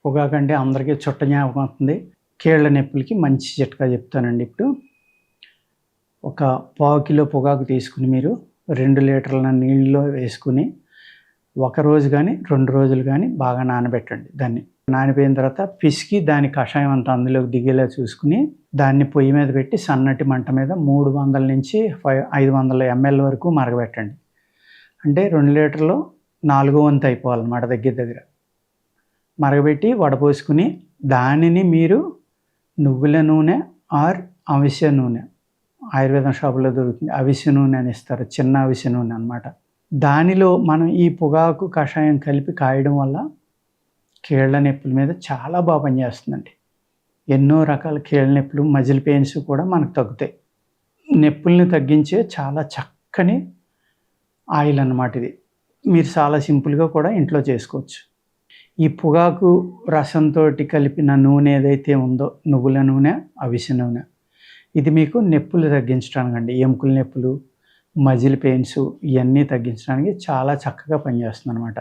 పొగాకు అంటే అందరికీ చుట్ట జ్ఞాపకం వస్తుంది. కీళ్ళ నొప్పులకి మంచి చిట్కా చెప్తానండి ఇప్పుడు. ఒక పావు కిలో పొగాకు తీసుకుని మీరు 2 లీటర్ల నీళ్ళలో వేసుకుని ఒకరోజు కానీ 2 రోజులు కానీ బాగా నానబెట్టండి. దాన్ని నానిపోయిన తర్వాత పిసికి దాని కషాయం అంతా అందులోకి దిగేలా చూసుకుని దాన్ని పొయ్యి మీద పెట్టి సన్నటి మంట మీద 300 నుంచి 500 ml వరకు మరగబెట్టండి. అంటే 2 లీటర్లో 4వ వంతు అయిపోవాలన్నమాట దగ్గర. మరగబెట్టి వడపోసుకుని దానిని మీరు నువ్వుల నూనె ఆర్ అవిసె నూనె, ఆయుర్వేదం షాపులో దొరుకుతుంది. అవిసె నూనె అని ఇస్తారు, చిన్న అవిసె నూనె అనమాట. దానిలో మనం ఈ పొగాకు కషాయం కలిపి కాయడం వల్ల కీళ్ళ నొప్పుల మీద చాలా బాగా పనిచేస్తుందండి. ఎన్నో రకాల కీళ్ళ నొప్పులు, మజిల్ పెయిన్స్ కూడా మనకు తగ్గుతాయి. నొప్పుల్ని తగ్గించే చాలా చక్కని ఆయిల్ అన్నమాట ఇది. మీరు చాలా సింపుల్గా కూడా ఇంట్లో చేసుకోవచ్చు. ఈ పొగాకు రసంతో కలిపిన నూనె ఏదైతే ఉందో, నువ్వుల నూనె, అవిసె నూనె, ఇది మీకు నొప్పులు తగ్గించడానికి అండి, ఎముకల నొప్పులు, మజిల్ పెయిన్స్ ఇవన్నీ తగ్గించడానికి చాలా చక్కగా పనిచేస్తుంది అనమాట.